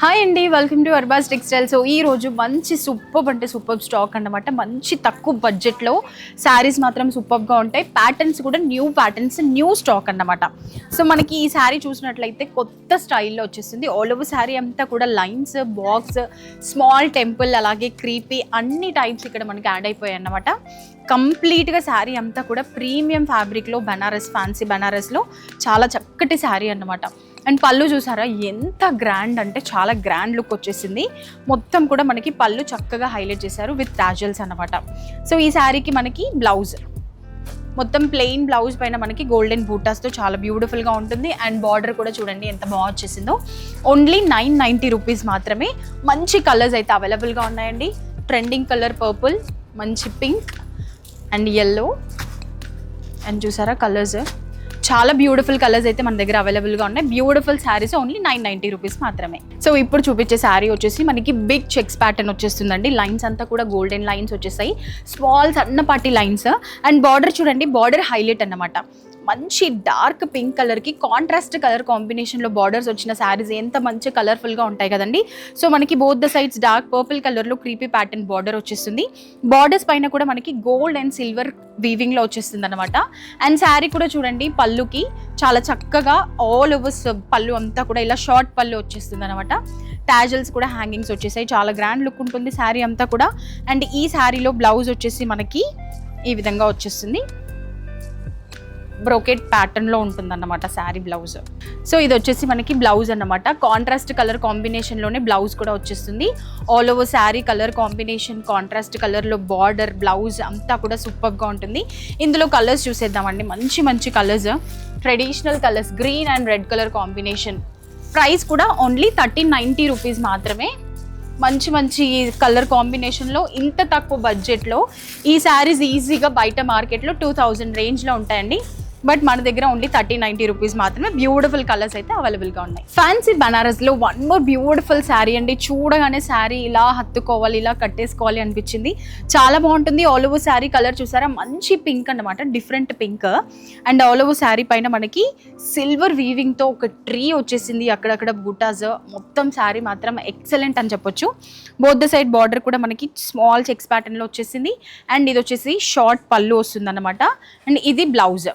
Hi అండి, welcome to Arbaz textile. So ఈ రోజు మంచి సూపర్ స్టాక్ అన్నమాట. మంచి తక్కువ బడ్జెట్లో శారీస్ మాత్రం సూపర్గా ఉంటాయి. ప్యాటర్న్స్ కూడా న్యూ ప్యాటర్న్స్, న్యూ స్టాక్ అన్నమాట. సో మనకి ఈ శారీ చూసినట్లయితే కొత్త స్టైల్లో వచ్చేస్తుంది. ఆల్ ఓవర్ శారీ అంతా కూడా లైన్స్, బాక్స్, స్మాల్ టెంపుల్, అలాగే క్రీపీ అన్ని టైప్స్ ఇక్కడ మనకి యాడ్ అయిపోయాయి అన్నమాట. కంప్లీట్గా శారీ అంతా కూడా ప్రీమియం ఫ్యాబ్రిక్లో బనారస్, ఫ్యాన్సీ బనారస్లో చాలా చక్కటి శారీ అన్నమాట. అండ్ పళ్ళు చూసారా ఎంత గ్రాండ్ అంటే చాలా గ్రాండ్ లుక్ వచ్చేసింది. మొత్తం కూడా మనకి పళ్ళు చక్కగా హైలైట్ చేశారు విత్ టాజల్స్ అన్నమాట. సో ఈ శారీకి మనకి బ్లౌజ్ మొత్తం ప్లెయిన్ బ్లౌజ్ పైన మనకి గోల్డెన్ బూటాస్తో చాలా బ్యూటిఫుల్గా ఉంటుంది. అండ్ బార్డర్ కూడా చూడండి ఎంత బాగా వచ్చేసిందో. ఓన్లీ 990 రూపీస్ మాత్రమే. మంచి కలర్స్ అయితే అవైలబుల్గా ఉన్నాయండి. ట్రెండింగ్ కలర్ పర్పుల్, మంచి పింక్ అండ్ ఎల్లో. అండ్ చూసారా కలర్స్ చాలా బ్యూటిఫుల్ కలర్స్ అయితే మన దగ్గర అవైలబుల్గా ఉన్నాయి. బ్యూటిఫుల్ శారీస్ ఓన్లీ 990 రూపీస్ మాత్రమే. సో ఇప్పుడు చూపించే శారీ వచ్చేసి మనకి బిగ్ చెక్స్ ప్యాటర్న్ వచ్చేస్తుందండి. లైన్స్ అంతా కూడా గోల్డెన్ లైన్స్ వచ్చేసాయి, small Sannapati lines. And border చూడండి, బార్డర్ హైలైట్ అన్నమాట. మంచి డార్క్ పింక్ కలర్కి కాంట్రాస్ట్ కలర్ కాంబినేషన్లో బార్డర్స్ వచ్చిన శారీస్ ఎంత మంచి కలర్ఫుల్గా ఉంటాయి కదండి. సో మనకి both the sides dark purple కలర్లో క్రీపీ ప్యాటర్న్ బార్డర్ వచ్చేస్తుంది. బార్డర్స్ పైన కూడా మనకి గోల్డ్ అండ్ సిల్వర్ వీవింగ్లో వచ్చేస్తుంది అనమాట. అండ్ శారీ కూడా చూడండి, పళ్ళుకి చాలా చక్కగా ఆల్ ఓవర్స్ పళ్ళు అంతా కూడా ఇలా షార్ట్ పళ్ళు వచ్చేస్తుంది అనమాట. టాజల్స్ కూడా హ్యాంగింగ్స్ వచ్చేసాయి. చాలా గ్రాండ్ లుక్ ఉంటుంది శారీ అంతా కూడా. అండ్ ఈ శారీలో బ్లౌజ్ వచ్చేసి మనకి ఈ విధంగా వచ్చేస్తుంది. బ్రోకెట్ ప్యాటర్న్లో ఉంటుందన్నమాట శారీ బ్లౌజ్. సో ఇది వచ్చేసి మనకి బ్లౌజ్ అన్నమాట. కాంట్రాస్ట్ కలర్ కాంబినేషన్లోనే బ్లౌజ్ కూడా వచ్చేస్తుంది. All over sari colour combination, contrast కలర్లో బార్డర్, బ్లౌజ్ అంతా కూడా సూపర్గా ఉంటుంది. ఇందులో కలర్స్ చూసేద్దామండి. మంచి మంచి colours, traditional colours, green and red colour combination. Price కూడా ఓన్లీ 1390 రూపీస్ మాత్రమే. మంచి మంచి కలర్ కాంబినేషన్లో ఇంత తక్కువ బడ్జెట్లో ఈ శారీస్ ఈజీగా బయట మార్కెట్లో 2000 రేంజ్లో ఉంటాయండి. బట్ మన దగ్గర ఓన్లీ 1390 రూపీస్ మాత్రమే. బ్యూటిఫుల్ కలర్స్ అయితే అవైలబుల్గా ఉన్నాయి. ఫ్యాన్సీ బనారస్లో వన్ మోర్ బ్యూటిఫుల్ శారీ అండి. చూడగానే శారీ ఇలా హత్తుకోవాలి, ఇలా కట్టేసుకోవాలి అనిపించింది. చాలా బాగుంటుంది. ఆల్ ఓవర్ శారీ కలర్ చూసారా, మంచి పింక్ అన్నమాట, different pink. And all over sari పైన మనకి సిల్వర్ వీవింగ్తో ఒక ట్రీ వచ్చేసింది, అక్కడక్కడ బూటాస్. మొత్తం శారీ మాత్రం ఎక్సలెంట్ అని చెప్పొచ్చు. బోత్ ద సైడ్ బార్డర్ కూడా మనకి స్మాల్ చెక్స్ ప్యాటర్న్లో వచ్చేసింది. అండ్ ఇది వచ్చేసి షార్ట్ పళ్ళు వస్తుంది అన్నమాట. అండ్ ఇది బ్లౌజ్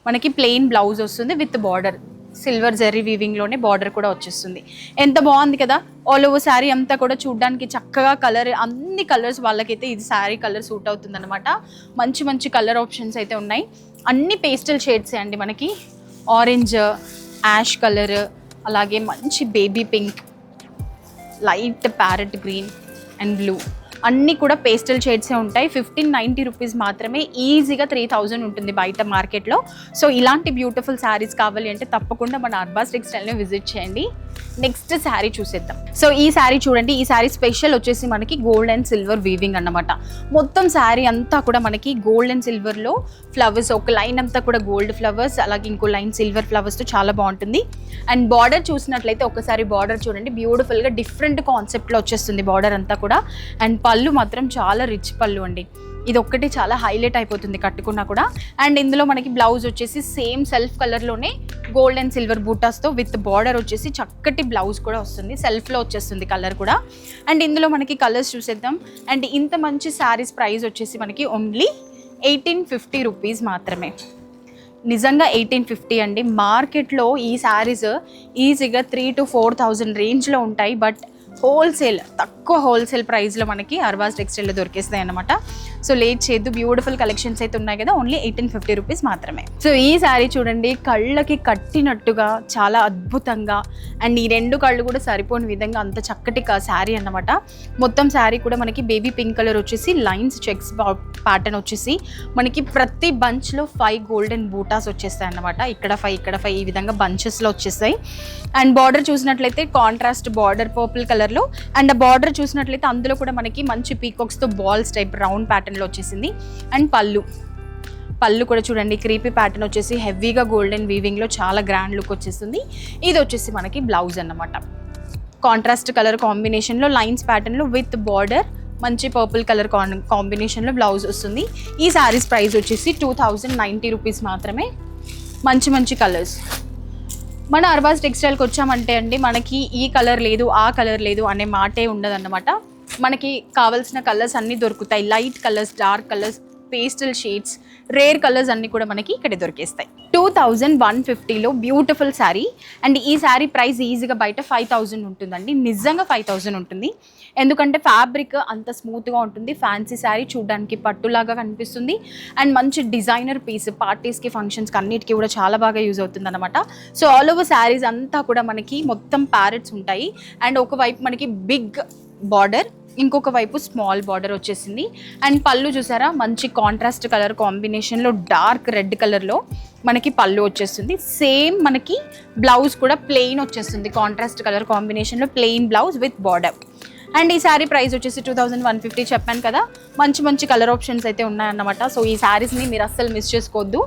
మనకి ప్లెయిన్ బ్లౌజ్ వస్తుంది విత్ బార్డర్, సిల్వర్ జెర్రీ వీవింగ్లోనే బార్డర్ కూడా వచ్చేస్తుంది. ఎంత బాగుంది కదా. ఆల్ ఓవర్ శారీ అంతా కూడా చూడడానికి చక్కగా కలర్, అన్ని కలర్స్ వాళ్ళకైతే ఇది శారీ కలర్ సూట్ అవుతుంది అనమాట. మంచి మంచి కలర్ ఆప్షన్స్ అయితే ఉన్నాయి. అన్ని పేస్టల్ షేడ్సే అండి. మనకి ఆరెంజ్, యాష్ కలర్, అలాగే మంచి baby pink, light parrot green and blue, అన్నీ కూడా పేస్టల్ షేడ్సే ఉంటాయి. 1590 రూపీస్ మాత్రమే. ఈజీగా 3000 ఉంటుంది బయట మార్కెట్లో. సో ఇలాంటి బ్యూటిఫుల్ శారీస్ కావాలి అంటే తప్పకుండా మన అర్బాస్ టెక్స్టైల్ని విజిట్ చేయండి. నెక్స్ట్ శారీ చూసేద్దాం. సో ఈ శారీ చూడండి. ఈ శారీ స్పెషల్ వచ్చేసి మనకి గోల్డ్ అండ్ సిల్వర్ వీవింగ్ అన్నమాట. మొత్తం శారీ అంతా కూడా మనకి గోల్డ్ అండ్ సిల్వర్లో ఫ్లవర్స్, ఒక లైన్ అంతా కూడా గోల్డ్ ఫ్లవర్స్, అలాగే ఇంకో లైన్ సిల్వర్ ఫ్లవర్స్తో చాలా బాగుంటుంది. అండ్ బార్డర్ చూసినట్లయితే ఒకసారి బార్డర్ చూడండి, బ్యూటిఫుల్గా డిఫరెంట్ కాన్సెప్ట్లో వచ్చేస్తుంది బార్డర్ అంతా కూడా. అండ్ పళ్ళు మాత్రం చాలా రిచ్ పళ్ళు అండి. ఇది ఒక్కటి చాలా హైలైట్ అయిపోతుంది కట్టుకున్నా కూడా. అండ్ ఇందులో మనకి బ్లౌజ్ వచ్చేసి సేమ్ సెల్ఫ్ కలర్లోనే గోల్డ్ అండ్ సిల్వర్ బూటాస్తో విత్ బార్డర్ వచ్చేసి చక్కటి బ్లౌజ్ కూడా వస్తుంది. సెల్ఫ్లో వచ్చేస్తుంది కలర్ కూడా. అండ్ ఇందులో మనకి కలర్స్ చూసేద్దాం. అండ్ ఇంత మంచి శారీస్ ప్రైస్ వచ్చేసి మనకి ఓన్లీ 1850 రూపీస్ మాత్రమే. నిజంగా 1850 అండి. మార్కెట్లో ఈ శారీస్ ఈజీగా 3,000 to 4,000 రేంజ్లో ఉంటాయి. బట్ హోల్సేల్, తక్కువ హోల్సేల్ ప్రైస్లో మనకి అర్బాస్ టెక్స్టైల్లో దొరికేస్తాయి అన్నమాట. సో లేట్ చేయొద్దు. బ్యూటిఫుల్ కలెక్షన్స్ అయితే ఉన్నాయి కదా. ఓన్లీ 1850 రూపీస్ మాత్రమే. సో ఈ శారీ చూడండి, కళ్ళకి కట్టినట్టుగా చాలా అద్భుతంగా, అండ్ ఈ రెండు కళ్ళు కూడా సరిపోని విధంగా అంత చక్కటి శారీ అన్నమాట. మొత్తం శారీ కూడా మనకి బేబీ పింక్ కలర్ వచ్చేసి లైన్స్ చెక్స్ ప్యాటర్న్ వచ్చేసి మనకి ప్రతి బంచ్లో 5 గోల్డెన్ బూటాస్ వచ్చేస్తాయి అన్నమాట. ఇక్కడ 5, ఇక్కడ 5, ఈ విధంగా బంచెస్లో వచ్చేస్తాయి. అండ్ బార్డర్ చూసినట్లయితే కాంట్రాస్ట్ బార్డర్ పర్పుల్ కలర్లో. అండ్ ఆ బార్డర్ చూసినట్లయితే అందులో కూడా మనకి మంచి పీకాక్స్తో బాల్స్ టైప్ రౌండ్ ప్యాటర్న్లో వచ్చేసింది. అండ్ పళ్ళు కూడా చూడండి, క్రీపీ ప్యాటర్న్ వచ్చేసి హెవీగా గోల్డెన్ వీవింగ్లో చాలా గ్రాండ్ లుక్ వచ్చేస్తుంది. ఇది వచ్చేసి మనకి బ్లౌజ్ అన్నమాట. కాంట్రాస్ట్ కలర్ కాంబినేషన్లో లైన్స్ ప్యాటర్న్లో విత్ బార్డర్, మంచి పర్పుల్ కలర్ కాంబినేషన్లో బ్లౌజ్ వస్తుంది. ఈ శారీస్ ప్రైస్ వచ్చేసి 2090 రూపీస్ మాత్రమే. మంచి మంచి కలర్స్, మన అర్బాస్ టెక్స్టైల్కి వచ్చామంటే అండి మనకి ఈ కలర్ లేదు ఆ కలర్ లేదు అనే మాటే ఉండదన్నమాట. మనకి కావాల్సిన కలర్స్ అన్నీ దొరుకుతాయి. Light colours, dark colours, pastel shades, rare colours అన్నీ కూడా మనకి ఇక్కడ దొరికేస్తాయి. 2150లో బ్యూటిఫుల్ శారీ. అండ్ ఈ శారీ ప్రైస్ ఈజీగా బయట 5000 ఉంటుందండి. నిజంగా 5000 ఉంటుంది. ఎందుకంటే ఫ్యాబ్రిక్ అంత స్మూత్గా ఉంటుంది. ఫ్యాన్సీ శారీ చూడడానికి పట్టులాగా కనిపిస్తుంది. అండ్ మంచి డిజైనర్ పీస్ పార్టీస్కి, ఫంక్షన్స్కి అన్నిటికీ కూడా చాలా బాగా యూజ్ అవుతుంది అనమాట. సో ఆల్ ఓవర్ శారీస్ అంతా కూడా మనకి మొత్తం ప్యారెట్స్ ఉంటాయి. అండ్ ఒకవైపు మనకి బిగ్ బార్డర్, ఇంకొక వైపు స్మాల్ బార్డర్ వచ్చేసింది. అండ్ పళ్ళు చూసారా, మంచి కాంట్రాస్ట్ కలర్ కాంబినేషన్లో డార్క్ రెడ్ కలర్లో మనకి పళ్ళు వచ్చేస్తుంది. సేమ్ మనకి బ్లౌజ్ కూడా ప్లెయిన్ వచ్చేస్తుంది. కాంట్రాస్ట్ కలర్ కాంబినేషన్లో plain blouse with border. And ఈ శారీ ప్రైస్ వచ్చేసి 2150 చెప్పాను కదా. మంచి మంచి కలర్ ఆప్షన్స్ అయితే ఉన్నాయన్నమాట. సో ఈ శారీస్ని మీరు అస్సలు మిస్ చేసుకోవద్దు.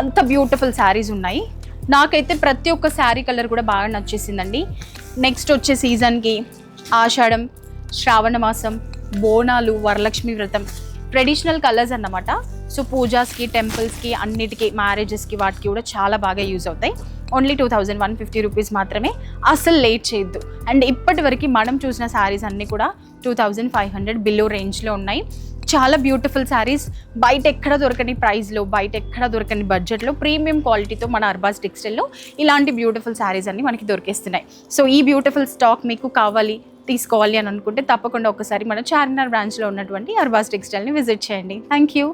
అంత బ్యూటిఫుల్ శారీస్ ఉన్నాయి. నాకైతే ప్రతి ఒక్క శారీ కలర్ కూడా బాగా నచ్చేసిందండి. నెక్స్ట్ వచ్చే సీజన్కి ఆషాఢం, శ్రావణ మాసం, బోనాలు, వరలక్ష్మి వ్రతం, ట్రెడిషనల్ కలర్స్ అన్నమాట. సో పూజాస్కి, టెంపుల్స్కి, అన్నిటికీ, మ్యారేజెస్కి వాటికి కూడా చాలా బాగా యూజ్ అవుతాయి. ఓన్లీ 2150 రూపీస్ మాత్రమే. అసలు లేట్ చేయొద్దు. అండ్ ఇప్పటి వరకు మనం చూసిన శారీస్ అన్నీ కూడా 2500 బిలో రేంజ్లో ఉన్నాయి. చాలా బ్యూటిఫుల్ శారీస్, బయట ఎక్కడ దొరకని ప్రైస్లో, బయట ఎక్కడ దొరకని బడ్జెట్లో, ప్రీమియం క్వాలిటీతో మన అర్బాస్ టెక్స్టైల్లో ఇలాంటి బ్యూటిఫుల్ శారీస్ అన్నీ మనకి దొరికేస్తున్నాయి. సో ఈ బ్యూటిఫుల్ స్టాక్ మీకు కావాలి, తీసుకోవాలి అని అనుకుంటే తప్పకుండా ఒకసారి మన చార్మినార్ బ్రాంచ్లో ఉన్నటువంటి అర్బాస్ టెక్స్టైల్ని విజిట్ చేయండి. Thank you.